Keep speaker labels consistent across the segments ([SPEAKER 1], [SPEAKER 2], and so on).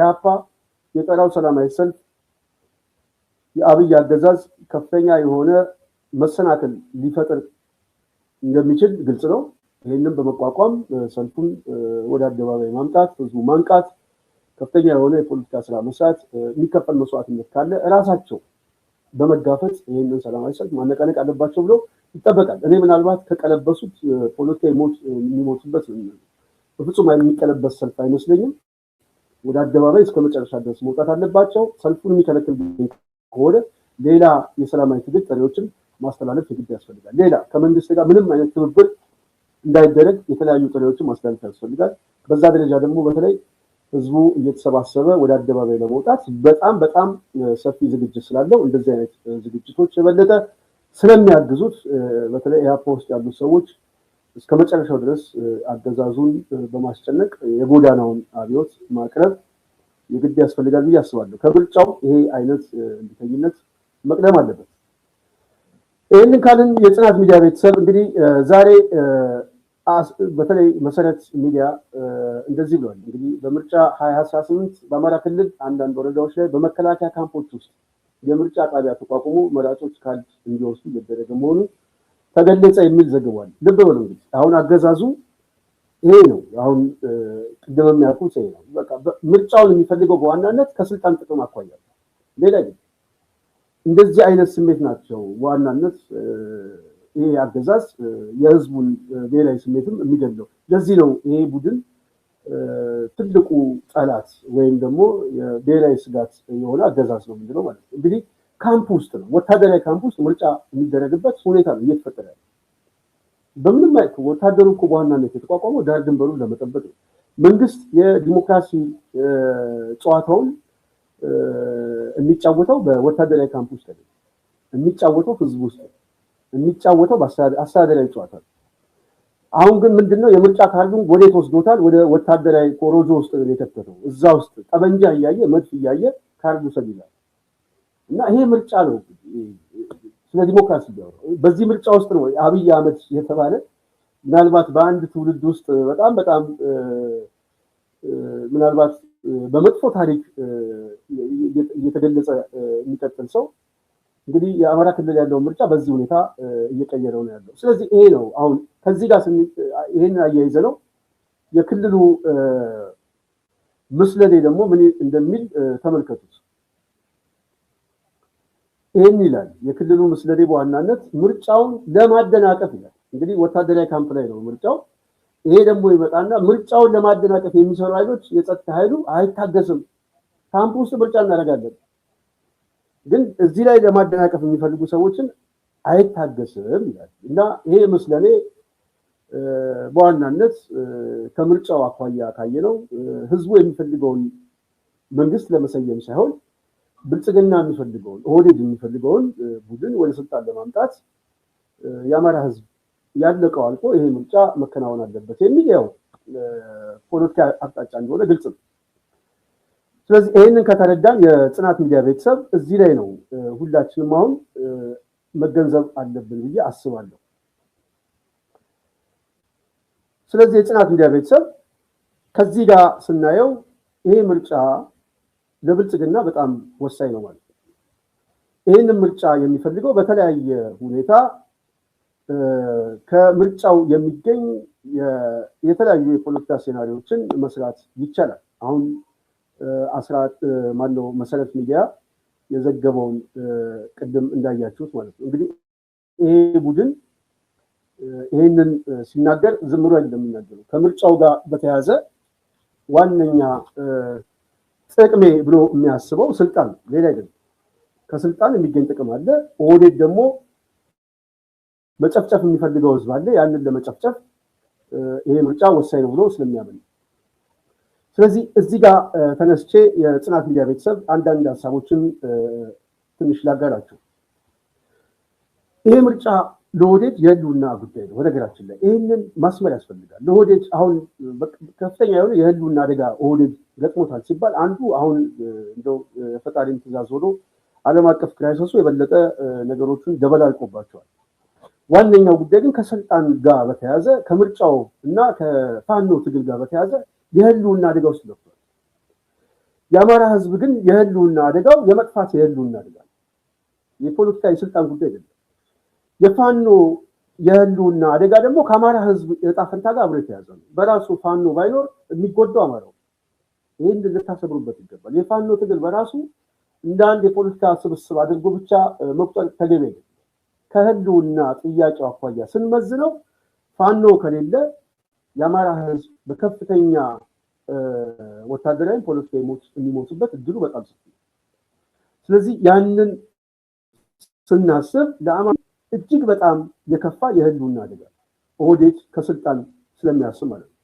[SPEAKER 1] ኢህአፓ የጠራው ሰላማዊ ሰልፍ የአብይ አገዛዝ ከፍተኛ የሆነ መሰናክል ሊፈጥር እንደሚችል ግልጽ ነው። ይህንን በመቋቋም ሰልፉን ወደ አደባባይ ማምጣት፣ ህዝቡ ማንቃት፣ ከፍተኛ የሆነ የፖለቲካ ስራ መስራት፣ የሚከፈል መስዋዕትነት ካለ ራሳቸው በመጋፈጥ ይህንን ሰላማዊ ሰልፍ ማነቃነቅ አለባቸው ብሎ ይጠበቃል። እኔ ምናልባት ከቀለበሱት ፖለቲካ የሚሞቱበት በፍጹም የሚቀለበስ ሰልፍ አይመስለኝም። ወደ አደባባይ እስከ መጨረሻ ድረስ መውጣት አለባቸው። ሰልፉን የሚከለክል ከሆነ ሌላ የሰላማዊ ትግል ጥሪዎችን ማስተላለፍ የግድ ያስፈልጋል። ሌላ ከመንግስት ጋር ምንም አይነት ትብብር እንዳይደረግ የተለያዩ ጥሪዎችን ማስተላለፍ ያስፈልጋል። በዛ ደረጃ ደግሞ በተለይ ህዝቡ እየተሰባሰበ ወደ አደባባይ ለመውጣት በጣም ሰፊ ዝግጅት ስላለው እንደዚህ አይነት ዝግጅቶች የበለጠ ስለሚያግዙት በተለይ ኢህአፓ ውስጥ ያሉ ሰዎች እስከ መጨረሻው ድረስ አገዛዙን በማስጨነቅ የጎዳናውን አብዮት ማቅረብ የግድ ያስፈልጋል ብዬ አስባለሁ። ከምርጫው ይሄ አይነት እንዲተኝነት መቅደም አለበት። ይህንን ካልን የጽናት ሚዲያ ቤተሰብ እንግዲህ ዛሬ በተለይ መሰረት ሚዲያ እንደዚህ ብሏል። እንግዲህ በምርጫ 2018 በአማራ ክልል አንዳንድ ወረዳዎች ላይ በመከላከያ ካምፖች ውስጥ የምርጫ ጣቢያ ተቋቁሞ መራጮች ካርድ እንዲወስዱ እየተደረገ መሆኑ ተገለጸ የሚል ዘግቧል። ልብ በሉ እንግዲህ አሁን አገዛዙ ይሄ ነው። አሁን ቅድም የሚያልኩት ይሄ ነው። በቃ ምርጫውን የሚፈልገው በዋናነት ከስልጣን ጥቅም አኳያ ሌላ ግን እንደዚህ አይነት ስሜት ናቸው ዋናነት ይሄ አገዛዝ የህዝቡን ብሔራዊ ስሜትም የሚገለው። ለዚህ ነው ይሄ ቡድን ትልቁ ጠላት ወይም ደግሞ የብሔራዊ ስጋት የሆነ አገዛዝ ነው ምንድነው ማለት ነው። እንግዲህ ካምፕ ውስጥ ነው ወታደራዊ ካምፕ ውስጥ ምርጫ የሚደረግበት ሁኔታ ነው እየተፈጠረ ያለው። በምንም አይነት ወታደሩ እኮ በዋናነት የተቋቋመው ዳር ድንበሩን ለመጠበቅ ነው። መንግስት የዲሞክራሲ ጨዋታውን የሚጫወተው በወታደራዊ ካምፕ ውስጥ አይደለም። የሚጫወተው ህዝብ ውስጥ ነው። የሚጫወተው በአስተዳደራዊ ጨዋታ ነው። አሁን ግን ምንድነው የምርጫ ካርዱን ወዴት ወስዶታል? ወደ ወታደራዊ ኮሮጆ ውስጥ ነው የከተተው። እዛ ውስጥ ጠበንጃ እያየ መድፍ እያየ ካርዱ ሰግይላል። እና ይሄ ምርጫ ነው ስለ ዲሞክራሲ ያወራው። በዚህ ምርጫ ውስጥ ነው አብይ አህመድ የተባለ ምናልባት በአንድ ትውልድ ውስጥ በጣም ምናልባት በመጥፎ ታሪክ እየተገለጸ የሚቀጥል ሰው እንግዲህ የአማራ ክልል ያለው ምርጫ በዚህ ሁኔታ እየቀየረው ነው ያለው። ስለዚህ ይሄ ነው አሁን ከዚህ ጋር ይሄን አያይዘ ነው የክልሉ ምስለኔ ደግሞ ምን እንደሚል ተመልከቱት። ይሄን ይላል የክልሉ ምስለኔ በዋናነት ምርጫውን ለማደናቀፍ ይላል። እንግዲህ ወታደራዊ ካምፕ ላይ ነው ምርጫው። ይሄ ደግሞ ይመጣና ምርጫውን ለማደናቀፍ የሚሰሩ ኃይሎች የጸጥታ ኃይሉ አይታገስም፣ ካምፕ ውስጥ ምርጫ እናደርጋለን ግን እዚህ ላይ ለማደናቀፍ የሚፈልጉ ሰዎችን አይታገስም ይላል። እና ይሄ ምስለኔ በዋናነት ከምርጫው አኳያ ካየነው ህዝቡ የሚፈልገውን መንግስት ለመሰየም ሳይሆን ብልጽግና የሚፈልገውን ኦህዴድ የሚፈልገውን ቡድን ወደ ስልጣን ለማምጣት የአማራ ህዝብ ያለቀው አልቆ ይሄ ምርጫ መከናወን አለበት የሚል ያው ፖለቲካ አቅጣጫ እንደሆነ ግልጽ ነው። ስለዚህ ይህንን ከተረዳን የጽናት ሚዲያ ቤተሰብ እዚህ ላይ ነው ሁላችንም አሁን መገንዘብ አለብን ብዬ አስባለሁ። ስለዚህ የጽናት ሚዲያ ቤተሰብ ከዚህ ጋር ስናየው ይሄ ምርጫ ለብልጽግና በጣም ወሳኝ ነው ማለት ነው። ይህንን ምርጫ የሚፈልገው በተለያየ ሁኔታ ከምርጫው የሚገኝ የተለያዩ የፖለቲካ ሴናሪዎችን መስራት ይቻላል። አሁን መሰረት ሚዲያ የዘገበውን ቅድም እንዳያችሁት ማለት ነው። እንግዲህ ይሄ ቡድን ይሄንን ሲናገር ዝም ብሎ አይደለም የሚናገረው። ከምርጫው ጋር በተያያዘ ዋነኛ ጥቅሜ ብሎ የሚያስበው ስልጣን ነው፣ ሌላ አይደለም። ከስልጣን የሚገኝ ጥቅም አለ። ኦህዴድ ደግሞ መጨፍጨፍ የሚፈልገው ህዝብ አለ። ያንን ለመጨፍጨፍ ይሄ ምርጫ ወሳኝ ነው ብሎ ስለሚያምን፣ ስለዚህ እዚህ ጋር ተነስቼ የጽናት ሚዲያ ቤተሰብ አንዳንድ ሀሳቦችን ትንሽ ላጋራችሁ። ይሄ ምርጫ ለኦህዴድ የህልውና ጉዳይ ነው። በነገራችን ላይ ይህንን ማስመር ያስፈልጋል። ለኦህዴድ አሁን ከፍተኛ የሆነ የህልውና አደጋ ኦህዴድ ገጥሞታል ሲባል አንዱ አሁን እንደው የፈጣሪን ትእዛዝ ሆኖ ዓለም አቀፍ ክራይሲሱ የበለጠ ነገሮችን ደበላልቆባቸዋል። ዋነኛው ጉዳይ ግን ከስልጣን ጋር በተያያዘ ከምርጫው እና ከፋኖ ትግል ጋር በተያያዘ የህልውና አደጋ ውስጥ ገብቷል። የአማራ ህዝብ ግን የህልውና አደጋው የመጥፋት የህልውና አደጋ የፖለቲካ የስልጣን ጉዳይ አይደለም። የፋኖ የህልውና አደጋ ደግሞ ከአማራ ህዝብ ዕጣ ፈንታ ጋር አብሮ የተያዘ ነው። በራሱ ፋኖ ባይኖር የሚጎዳው አማራው። ይህን ልታሰብሩበት ይገባል። የፋኖ ትግል በራሱ እንደ አንድ የፖለቲካ ስብስብ አድርጎ ብቻ መቁጠር ተገቢ አይደለም። ከህልውና ጥያቄው አኳያ ስንመዝነው ፋኖ ከሌለ የአማራ ህዝብ በከፍተኛ ወታደራዊ ፖለቲካዊ ሞት የሚሞቱበት እድሉ በጣም ሰፊ ነው። ስለዚህ ያንን ስናስብ ለአማራ እጅግ በጣም የከፋ የህልውና አደጋ ኦህዴድ ከስልጣን ስለሚያስብ ማለት ነው።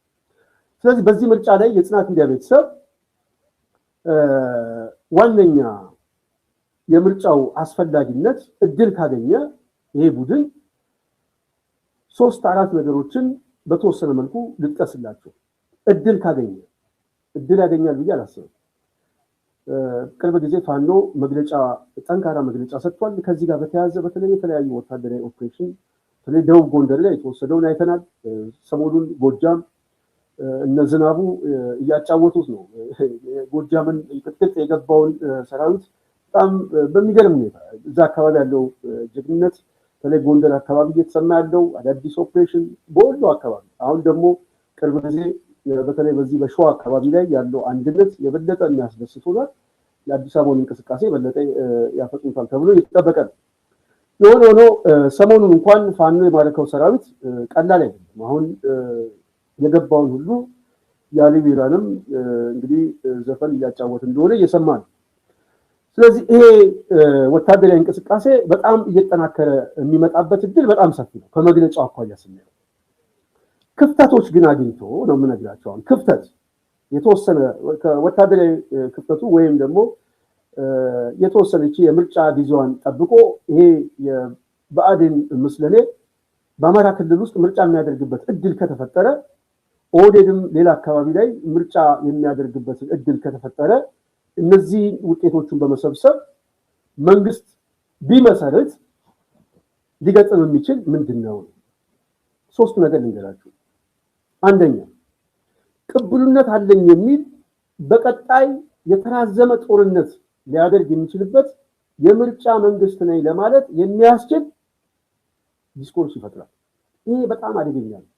[SPEAKER 1] ስለዚህ በዚህ ምርጫ ላይ የጽናት ሚዲያ ቤተሰብ ዋነኛ የምርጫው አስፈላጊነት እድል ካገኘ ይሄ ቡድን 3-4 ነገሮችን በተወሰነ መልኩ ልጥቀስላቸው። እድል ካገኘ እድል ያገኛል ብዬ አላስብም። ቅርብ ጊዜ ፋኖ መግለጫ ጠንካራ መግለጫ ሰጥቷል። ከዚህ ጋር በተያያዘ በተለይ የተለያዩ ወታደራዊ ኦፕሬሽን በተለይ ደቡብ ጎንደር ላይ የተወሰደውን አይተናል። ሰሞኑን ጎጃም እነ ዝናቡ እያጫወቱት ነው። ጎጃምን ቅጥቅጥ የገባውን ሰራዊት በጣም በሚገርም ሁኔታ እዛ አካባቢ ያለው ጀግንነት በተለይ ጎንደር አካባቢ እየተሰማ ያለው አዳዲስ ኦፕሬሽን በወሎ አካባቢ አሁን ደግሞ ቅርብ ጊዜ በተለይ በዚህ በሸዋ አካባቢ ላይ ያለው አንድነት የበለጠ የሚያስደስት ሆኗል። የአዲስ አበባውን እንቅስቃሴ የበለጠ ያፈጥኑታል ተብሎ ይጠበቃ ነው። የሆነ ሆኖ ሰሞኑን እንኳን ፋኖ የማረከው ሰራዊት ቀላል አይደለም። አሁን የገባውን ሁሉ ያሊ ቢራንም እንግዲህ ዘፈን እያጫወት እንደሆነ እየሰማ ነው። ስለዚህ ይሄ ወታደራዊ እንቅስቃሴ በጣም እየተጠናከረ የሚመጣበት እድል በጣም ሰፊ ነው ከመግለጫው አኳያ ስናየው። ክፍተቶች ግን አግኝቶ ነው የምነግራቸው። አሁን ክፍተት የተወሰነ ወታደራዊ ክፍተቱ ወይም ደግሞ የተወሰነች የምርጫ ጊዜዋን ጠብቆ ይሄ የብአዴን ምስለኔ በአማራ ክልል ውስጥ ምርጫ የሚያደርግበት እድል ከተፈጠረ ኦህዴድም ሌላ አካባቢ ላይ ምርጫ የሚያደርግበት እድል ከተፈጠረ እነዚህ ውጤቶቹን በመሰብሰብ መንግስት ቢመሰረት ሊገጥም የሚችል ምንድነው? 3 ነገር ልንገራችሁ። አንደኛ ቅቡልነት አለኝ የሚል በቀጣይ የተራዘመ ጦርነት ሊያደርግ የሚችልበት የምርጫ መንግስት ነኝ ለማለት የሚያስችል ዲስኮርስ ይፈጥራል። ይሄ በጣም አደገኛ ነው።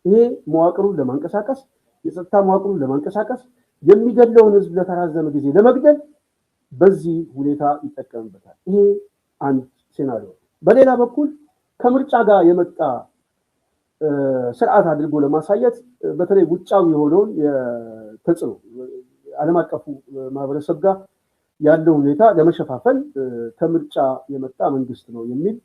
[SPEAKER 1] ይሄ መዋቅሩን ለማንቀሳቀስ የጸጥታ መዋቅሩን ለማንቀሳቀስ የሚገለውን ህዝብ ለተራዘመ ጊዜ ለመግደል በዚህ ሁኔታ ይጠቀምበታል። ይሄ አንድ ሴናሪዮ። በሌላ በኩል ከምርጫ ጋር የመጣ ስርዓት አድርጎ ለማሳየት በተለይ ውጫዊ የሆነውን ተጽዕኖ ዓለም አቀፉ ማህበረሰብ ጋር ያለው ሁኔታ ለመሸፋፈል ከምርጫ የመጣ መንግስት ነው የሚል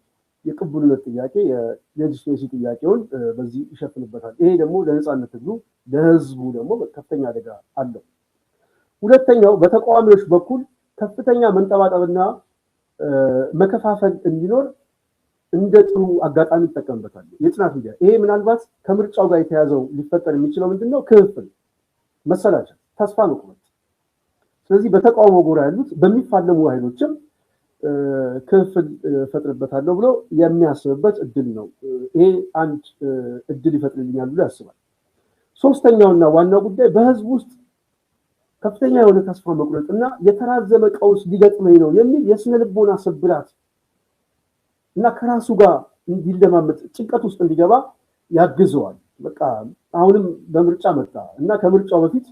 [SPEAKER 1] የቅቡልነት ጥያቄ የሌጂስሌሲ ጥያቄውን በዚህ ይሸፍንበታል። ይሄ ደግሞ ለነጻነት ትግሉ ለህዝቡ ደግሞ ከፍተኛ አደጋ አለው። ሁለተኛው በተቃዋሚዎች በኩል ከፍተኛ መንጠባጠብና መከፋፈል እንዲኖር እንደ ጥሩ አጋጣሚ ይጠቀምበታል የጽናት ሚዲያ። ይሄ ምናልባት ከምርጫው ጋር የተያዘው ሊፈጠር የሚችለው ምንድነው? ክፍፍል፣ መሰላቸት፣ ተስፋ መቁረጥ። ስለዚህ በተቃውሞ ጎራ ያሉት በሚፋለሙ ኃይሎችም ክፍፍል ፈጥርበታለሁ ብሎ የሚያስብበት እድል ነው። ይሄ አንድ እድል ይፈጥርልኛል ብሎ ያስባል። ሶስተኛውና ዋናው ጉዳይ በህዝብ ውስጥ ከፍተኛ የሆነ ተስፋ መቁረጥና የተራዘመ ቀውስ ሊገጥመኝ ነው የሚል የስነ ልቦና ስብራት እና ከራሱ ጋር እንዲለማመጥ ጭንቀት ውስጥ እንዲገባ ያግዘዋል። በቃ አሁንም በምርጫ መጣ እና ከምርጫው በፊት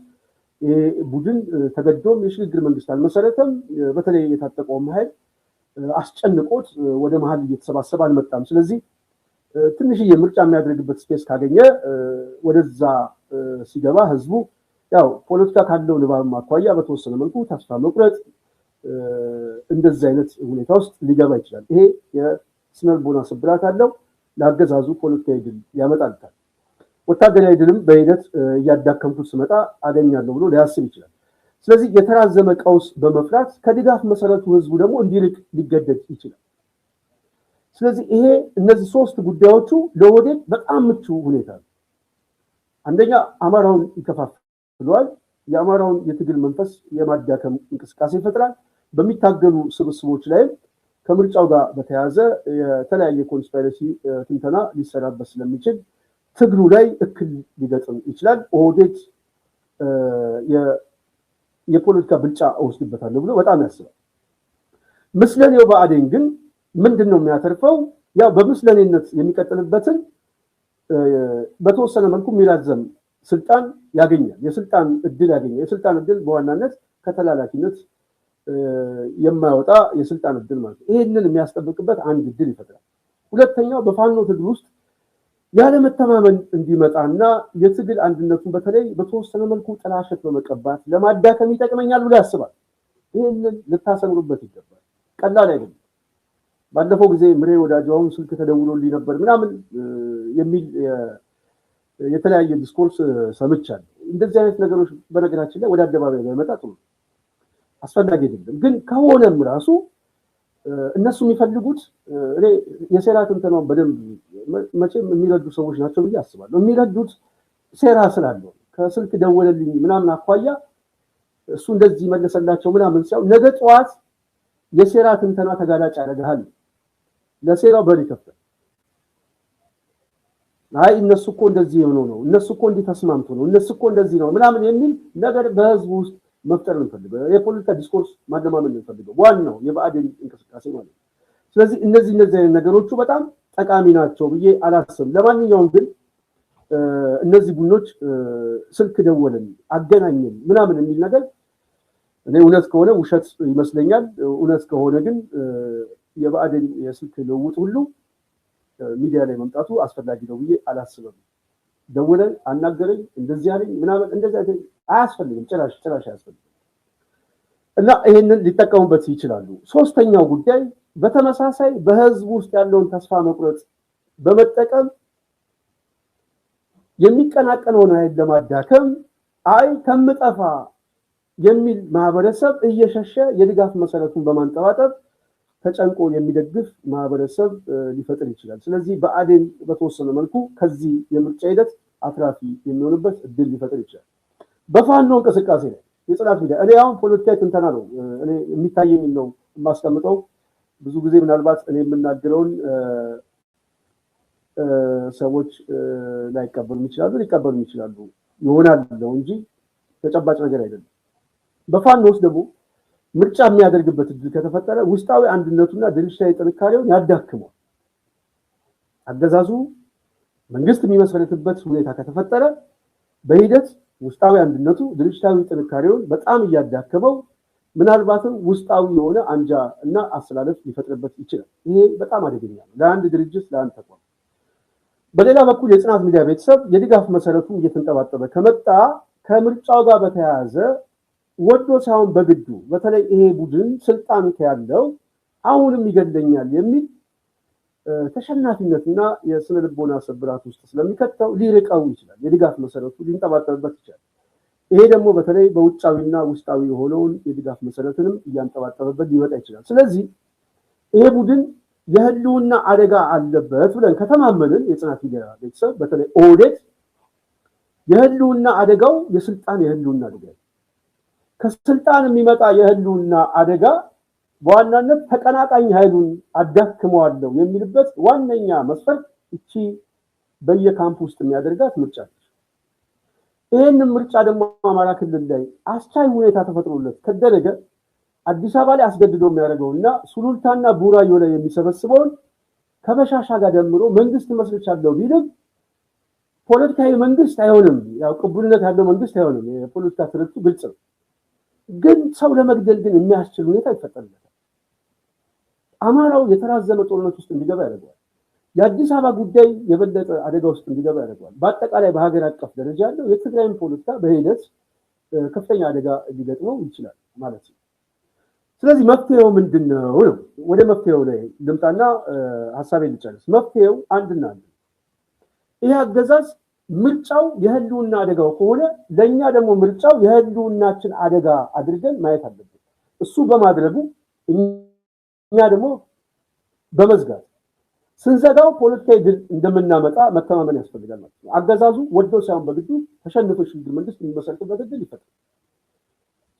[SPEAKER 1] ቡድን ተገዶም የሽግግር መንግስት አልመሰረተም። በተለይ የታጠቀውም ኃይል አስጨንቆት ወደ መሀል እየተሰባሰበ አልመጣም። ስለዚህ ትንሽዬ ምርጫ የሚያደርግበት ስፔስ ካገኘ ወደዛ ሲገባ ህዝቡ ያው ፖለቲካ ካለው ልባብ አኳያ በተወሰነ መልኩ ተስፋ መቁረጥ እንደዚህ አይነት ሁኔታ ውስጥ ሊገባ ይችላል። ይሄ የስነ ልቦና ስብራት አለው። ለአገዛዙ ፖለቲካዊ ድል ያመጣልታል። ወታደራዊ ድልም በሂደት እያዳከምኩት ስመጣ አገኛለሁ ብሎ ሊያስብ ይችላል። ስለዚህ የተራዘመ ቀውስ በመፍራት ከድጋፍ መሰረቱ ህዝቡ ደግሞ እንዲልቅ ሊገደድ ይችላል። ስለዚህ ይሄ እነዚህ 3 ጉዳዮቹ ለኦህዴድ በጣም ምቹ ሁኔታ ነው። አንደኛ አማራውን ይከፋፍለዋል። የአማራውን የትግል መንፈስ የማዳከም እንቅስቃሴ ይፈጥራል። በሚታገሉ ስብስቦች ላይም ከምርጫው ጋር በተያያዘ የተለያየ ኮንስፓይረሲ ትንተና ሊሰራበት ስለሚችል ትግሉ ላይ እክል ሊገጥም ይችላል። ኦህዴድ የፖለቲካ ብልጫ ወስድበታለሁ ብሎ በጣም ያስባል። ምስለኔው ብአዴን ግን ምንድነው የሚያተርፈው? ያው በምስለኔነት የሚቀጥልበትን በተወሰነ መልኩ የሚራዘም ስልጣን ያገኛል፣ የስልጣን እድል ያገኛል። የስልጣን እድል በዋናነት ከተላላኪነት የማይወጣ የስልጣን እድል ማለት ነው። ይሄንን የሚያስጠብቅበት አንድ እድል ይፈጥራል። ሁለተኛው በፋኖ ትግል ውስጥ ያለ መተማመን እንዲመጣና የትግል አንድነቱን በተለይ በተወሰነ መልኩ ጥላሸት በመቀባት ለማዳከም ይጠቅመኛል ብሎ ያስባል። ይሄንን ልታሰምሩበት ይገባል። ቀላል አይደለም። ባለፈው ጊዜ ምሬ ወዳጆውን ስልክ ተደውሎልኝ ነበር ምናምን የሚል የተለያየ ዲስኮርስ ሰምቻለሁ። እንደዚህ አይነት ነገሮች በነገራችን ላይ ወደ አደባባይ ባይመጣ ጥሩ ነው፣ አስፈላጊ አይደለም። ግን ከሆነም ራሱ እነሱ የሚፈልጉት እኔ የሴራ ትንተናውን በደንብ መቼም የሚረዱ ሰዎች ናቸው ብዬ አስባለሁ። የሚረዱት ሴራ ስላለው ከስልክ ደወለልኝ ምናምን አኳያ እሱ እንደዚህ መለሰላቸው ምናምን ሲያው ነገ ጠዋት የሴራ ትንተና ተጋላጭ ያደርጋል። ለሴራው በር ይከፍታል። አይ እነሱ እኮ እንደዚህ ሆኖ ነው፣ እነሱ እኮ እንዲህ ተስማምቶ ነው፣ እነሱ እኮ እንደዚህ ነው ምናምን የሚል ነገር በህዝቡ ውስጥ መፍጠር እንፈልገው። የፖለቲካ ዲስኮርስ ማለማመን እንፈልገው ዋናው የብአዴን እንቅስቃሴ ማለት ነው። ስለዚህ እነዚህ ነገሮቹ በጣም ጠቃሚ ናቸው ብዬ አላስብም። ለማንኛውም ግን እነዚህ ቡድኖች ስልክ ደወለን አገናኘን ምናምን የሚል ነገር እኔ እውነት ከሆነ ውሸት ይመስለኛል። እውነት ከሆነ ግን የብአዴን የስልክ ልውውጥ ሁሉ ሚዲያ ላይ መምጣቱ አስፈላጊ ነው ብዬ አላስብም። ደወለን አናገረኝ እንደዚህ ያለኝ ምናምን እንደዚህ አያስፈልግም፣ ጭራሽ አያስፈልግም። እና ይሄንን ሊጠቀሙበት ይችላሉ። ሶስተኛው ጉዳይ በተመሳሳይ በህዝብ ውስጥ ያለውን ተስፋ መቁረጥ በመጠቀም የሚቀናቀነውን ኃይል ለማዳከም አይ ከምጠፋ የሚል ማህበረሰብ እየሸሸ የድጋፍ መሰረቱን በማንጠባጠብ ተጨንቆ የሚደግፍ ማህበረሰብ ሊፈጥር ይችላል። ስለዚህ ብአዴን በተወሰነ መልኩ ከዚህ የምርጫ ሂደት አትራፊ የሚሆንበት እድል ሊፈጥር ይችላል። በፋኖ እንቅስቃሴ ላይ የጽናት ሚዲያ እኔ አሁን ፖለቲካዊ ትንተና ነው እኔ የሚታየኝ ነው የማስቀምጠው። ብዙ ጊዜ ምናልባት እኔ የምናገረውን ሰዎች ላይቀበሉ ይችላሉ፣ ሊቀበሉ ይችላሉ ይሆናል ነው እንጂ ተጨባጭ ነገር አይደለም። በፋኖ ውስጥ ደግሞ ምርጫ የሚያደርግበት እድል ከተፈጠረ ውስጣዊ አንድነቱና ድርጅታዊ ጥንካሬውን ያዳክመዋል። አገዛዙ መንግስት የሚመሰረትበት ሁኔታ ከተፈጠረ በሂደት ውስጣዊ አንድነቱ ድርጅታዊ ጥንካሬውን በጣም እያዳከመው ምናልባትም ውስጣዊ የሆነ አንጃ እና አስተላለፍ ሊፈጥርበት ይችላል። ይሄ በጣም አደገኛ ነው ለአንድ ድርጅት፣ ለአንድ ተቋም። በሌላ በኩል የጽናት ሚዲያ ቤተሰብ የድጋፍ መሰረቱ እየተንጠባጠበ ከመጣ ከምርጫው ጋር በተያያዘ ወዶ ሳይሆን በግዱ በተለይ ይሄ ቡድን ስልጣን ያለው አሁንም ይገለኛል የሚል ተሸናፊነትና የስነ ልቦና ስብራት ውስጥ ስለሚከተው ሊርቀው ይችላል። የድጋፍ መሰረቱ ሊንጠባጠብበት ይችላል። ይሄ ደግሞ በተለይ በውጫዊና ውስጣዊ የሆነውን የድጋፍ መሰረትንም እያንጠባጠበበት ሊመጣ ይችላል። ስለዚህ ይሄ ቡድን የህልውና አደጋ አለበት ብለን ከተማመንን የጽናት ሚዲያ ቤተሰብ በተለይ ኦህዴድ የህልውና አደጋው የስልጣን የህልውና አደጋ ከስልጣን የሚመጣ የህልውና አደጋ በዋናነት ተቀናቃኝ ኃይሉን አዳክመዋለሁ የሚልበት ዋነኛ መስፈርት እቺ በየካምፕ ውስጥ የሚያደርጋት ምርጫ ነች። ይሄንን ምርጫ ደግሞ አማራ ክልል ላይ አስቻይ ሁኔታ ተፈጥሮለት ከደረገ አዲስ አበባ ላይ አስገድዶ የሚያደርገውና ሱሉልታና ቡራዮ ላይ የሚሰበስበውን ከበሻሻ ጋር ደምሮ መንግስት መስርቻለሁ ቢልም ፖለቲካዊ መንግስት አይሆንም። ያው ቅቡልነት ያለው መንግስት አይሆንም። የፖለቲካ ትርክቱ ግልጽ ነው። ግን ሰው ለመግደል ግን የሚያስችል ሁኔታ ይፈጠርለታል። አማራው የተራዘመ ጦርነት ውስጥ እንዲገባ ያደርገዋል። የአዲስ አበባ ጉዳይ የበለጠ አደጋ ውስጥ እንዲገባ ያደርገዋል። በአጠቃላይ በሀገር አቀፍ ደረጃ ያለው የትግራይን ፖለቲካ በሂደት ከፍተኛ አደጋ ሊገጥመው ይችላል ማለት ነው። ስለዚህ መፍትሄው ምንድነው ነው? ወደ መፍትሄው ላይ ልምጣና ሐሳቤን ልጨርስ። መፍትሄው አንድና አንድ ይሄ አገዛዝ ምርጫው የህልውና አደጋው ከሆነ ለኛ ደግሞ ምርጫው የህልውናችን አደጋ አድርገን ማየት አለብን። እሱ በማድረጉ እኛ ደግሞ በመዝጋት ስንዘጋው ፖለቲካዊ ድል እንደምናመጣ መተማመን ያስፈልጋል ማለት ነው። አገዛዙ ወዶ ሳይሆን በግዱ ተሸንፎ ሽግግር መንግስት የሚመሰረትበት እድል ይፈጥራል።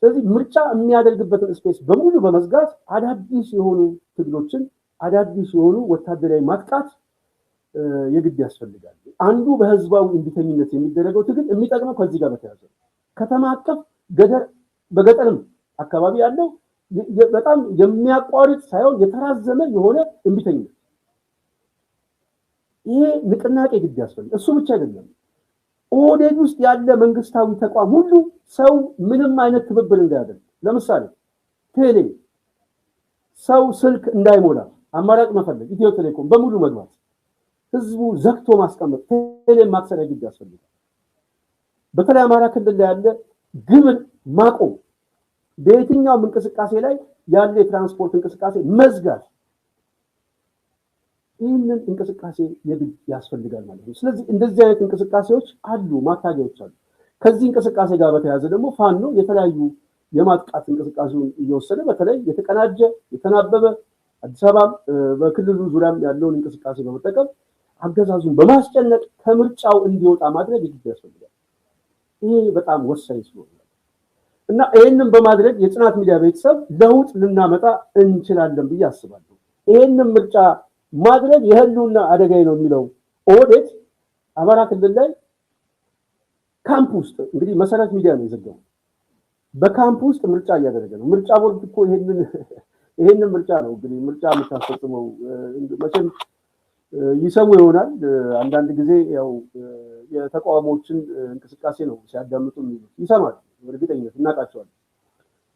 [SPEAKER 1] ስለዚህ ምርጫ የሚያደርግበትን ስፔስ በሙሉ በመዝጋት አዳዲስ የሆኑ ትግሎችን አዳዲስ የሆኑ ወታደራዊ ማጥቃት የግድ ያስፈልጋል። አንዱ በህዝባዊ እንቢተኝነት የሚደረገው ትግል የሚጠቅመው ከዚህ ጋር በተያያዘ ከተማ አቀፍ ገደር በገጠርም አካባቢ ያለው በጣም የሚያቋርጥ ሳይሆን የተራዘመ የሆነ እምቢተኝነት ይሄ ንቅናቄ ግድ ያስፈልጋል። እሱ ብቻ አይደለም። ኦህዴድ ውስጥ ያለ መንግስታዊ ተቋም ሁሉ ሰው ምንም አይነት ትብብር እንዳያደርግ ለምሳሌ ቴሌ ሰው ስልክ እንዳይሞላ አማራጭ መፈለግ ኢትዮ ቴሌኮም በሙሉ መግባት ህዝቡ ዘግቶ ማስቀመጥ ቴሌ ማክሰር ግድ ያስፈልጋል። በተለይ አማራ ክልል ላይ ያለ ግብር ማቆም በየትኛውም እንቅስቃሴ ላይ ያለ የትራንስፖርት እንቅስቃሴ መዝጋት ይህንን እንቅስቃሴ የግድ ያስፈልጋል ማለት ነው። ስለዚህ እንደዚህ አይነት እንቅስቃሴዎች አሉ፣ ማታገዮች አሉ። ከዚህ እንቅስቃሴ ጋር በተያያዘ ደግሞ ፋኖ የተለያዩ የማጥቃት እንቅስቃሴውን እየወሰደ በተለይ የተቀናጀ የተናበበ አዲስ አበባ በክልሉ ዙሪያም ያለውን እንቅስቃሴ በመጠቀም አገዛዙን በማስጨነቅ ከምርጫው እንዲወጣ ማድረግ የግድ ያስፈልጋል። ይሄ በጣም ወሳኝ ስለሆነ እና ይህንን በማድረግ የጽናት ሚዲያ ቤተሰብ ለውጥ ልናመጣ እንችላለን ብዬ አስባለሁ። ይህንን ምርጫ ማድረግ የህልውና አደጋይ ነው የሚለው ኦህዴድ አማራ ክልል ላይ ካምፕ ውስጥ እንግዲህ መሰረት ሚዲያ ነው የዘገበው። በካምፕ ውስጥ ምርጫ እያደረገ ነው። ምርጫ ቦርድ እኮ ይሄንን ምርጫ ነው እንግዲህ ምርጫ የምታስፈጽመው መቼም ይሰሙ ይሆናል። አንዳንድ ጊዜ ያው የተቃዋሞችን እንቅስቃሴ ነው ሲያዳምጡ የሚሉት ይሰማል። በእርግጠኝነት እናውቃቸዋለን።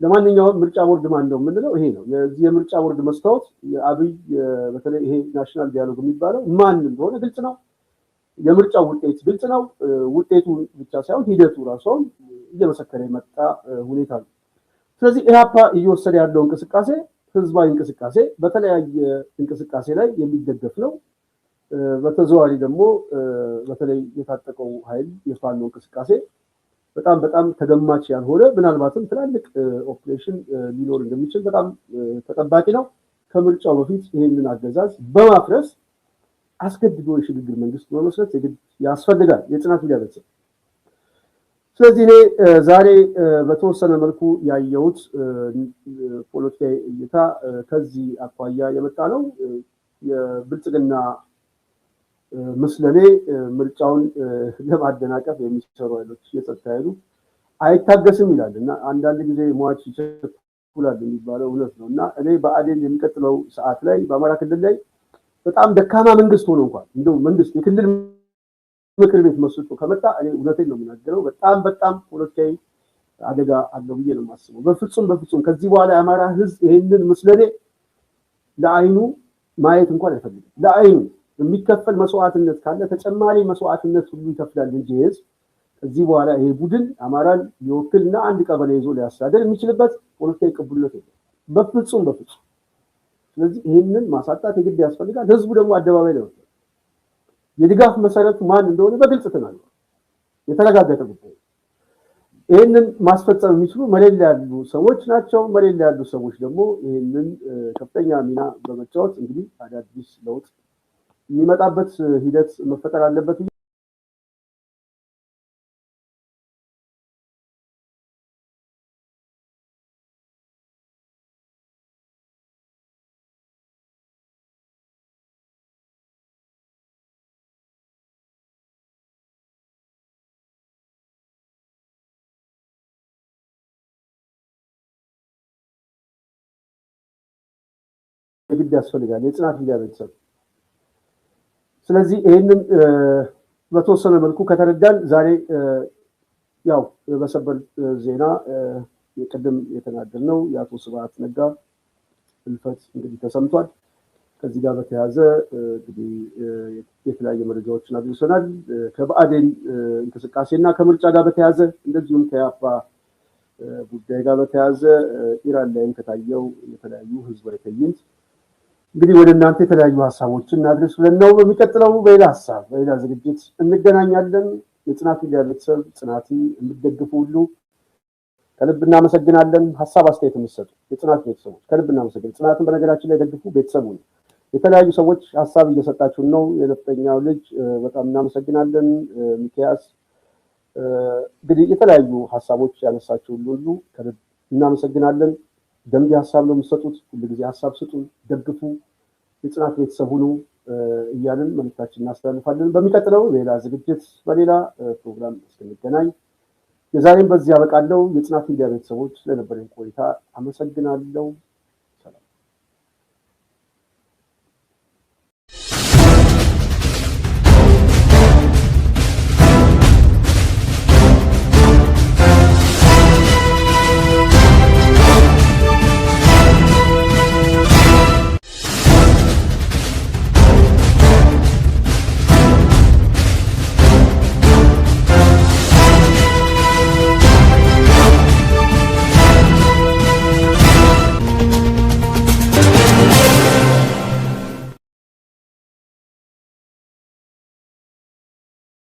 [SPEAKER 1] ለማንኛውም ምርጫ ቦርድ ማን ነው የምንለው ይሄ ነው። የዚህ የምርጫ ቦርድ መስታወት የአብይ በተለይ ይሄ ናሽናል ዲያሎግ የሚባለው ማን እንደሆነ ግልጽ ነው። የምርጫው ውጤት ግልጽ ነው። ውጤቱ ብቻ ሳይሆን ሂደቱ ራሱን እየመሰከረ የመጣ ሁኔታ ነው። ስለዚህ ኢህአፓ እየወሰደ ያለው እንቅስቃሴ ህዝባዊ እንቅስቃሴ በተለያየ እንቅስቃሴ ላይ የሚደገፍ ነው። በተዘዋዋሪ ደግሞ በተለይ የታጠቀው ኃይል የፋኖ እንቅስቃሴ በጣም ተገማች ያልሆነ ምናልባትም ትላልቅ ኦፕሬሽን ሊኖር እንደሚችል በጣም ተጠባቂ ነው። ከምርጫው በፊት ይህንን አገዛዝ በማፍረስ አስገድዶ የሽግግር መንግስት መመስረት የግድ ያስፈልጋል የጽናት ሚዲያ ቤተሰብ። ስለዚህ እኔ ዛሬ በተወሰነ መልኩ ያየሁት ፖለቲካዊ እይታ ከዚህ አኳያ የመጣ ነው። የብልጽግና ምስለኔ ምርጫውን ለማደናቀፍ የሚሰሩ ኃይሎች የጸጥታ ኃይሉ አይታገስም ይላል እና አንዳንድ ጊዜ ሟች ይቸኩላል የሚባለው እውነት ነው እና እኔ ብአዴን የሚቀጥለው ሰዓት ላይ በአማራ ክልል ላይ በጣም ደካማ መንግስት ሆኖ እንኳን እንደው መንግስት የክልል ምክር ቤት መስርቶ ከመጣ እኔ እውነቴን ነው የምናገረው በጣም ፖለቲካዊ አደጋ አለው ብዬ ነው የማስበው። በፍጹም ከዚህ በኋላ የአማራ ህዝብ ይሄንን ምስለኔ ለአይኑ ማየት እንኳን አይፈልግም። ለአይኑ የሚከፈል መስዋዕትነት ካለ ተጨማሪ መስዋዕትነት ሁሉ ይከፍላል እንጂ ህዝብ ከዚህ በኋላ ይሄ ቡድን አማራን ሊወክልና አንድ ቀበሌ ይዞ ሊያስተዳድር የሚችልበት ፖለቲካዊ ቅቡልነት የለም በፍጹም። ስለዚህ ይህንን ማሳጣት የግድ ያስፈልጋል። ህዝቡ ደግሞ አደባባይ ላይ ወጥቷል። የድጋፍ መሰረቱ ማን እንደሆነ በግልጽ ተናግሯል። የተረጋገጠ ጉዳይ። ይህንን ማስፈጸም የሚችሉ መሬት ላይ ያሉ ሰዎች ናቸው። መሬት ላይ ያሉ ሰዎች ደግሞ ይህንን ከፍተኛ ሚና በመጫወት እንግዲህ አዳዲስ ለውጥ የሚመጣበት ሂደት መፈጠር አለበት። የግድ ያስፈልጋል የጽናት ሚዲያ ቤተሰብ። ስለዚህ ይህንን በተወሰነ መልኩ ከተረዳን ዛሬ ያው በሰበር ዜና ቅድም የተናገርነው የአቶ ስብሐት ነጋ ህልፈት እንግዲህ ተሰምቷል። ከዚህ ጋር በተያያዘ እንግዲህ የተለያዩ መረጃዎችን አድርሰናል። ከብአዴን እንቅስቃሴና ከምርጫ ጋር በተያያዘ እንደዚሁም ከኢህአፓ ጉዳይ ጋር በተያያዘ ኢራን ላይም ከታየው የተለያዩ ህዝባዊ ትዕይንት እንግዲህ ወደ እናንተ የተለያዩ ሀሳቦችን እናድርስ ብለን ነው። በሚቀጥለው በሌላ ሀሳብ በሌላ ዝግጅት እንገናኛለን። የጽናት ሚዲያ ቤተሰብ ጽናትን የምትደግፉ ሁሉ ከልብ እናመሰግናለን። ሀሳብ አስተያየት የምትሰጡ የጽናት ቤተሰቦች ከልብ እናመሰግናለን። ጽናትን በነገራችን ላይ ደግፉ፣ ቤተሰቡ ነው። የተለያዩ ሰዎች ሀሳብ እየሰጣችሁን ነው። የነፍጠኛው ልጅ በጣም እናመሰግናለን። ሚኪያስ እንግዲህ የተለያዩ ሀሳቦች ያነሳችሁ ሁሉ ከልብ እናመሰግናለን። ገንቢ ሀሳብ ነው የምትሰጡት። ሁሉ ጊዜ ሀሳብ ስጡ፣ ደግፉ፣ የጽናት ቤተሰብ ሁኑ እያልን መልእክታችን እናስተላልፋለን። በሚቀጥለው ሌላ ዝግጅት በሌላ ፕሮግራም እስክንገናኝ የዛሬም በዚህ ያበቃለሁ። የጽናት ሚዲያ ቤተሰቦች ስለነበረን ቆይታ አመሰግናለሁ።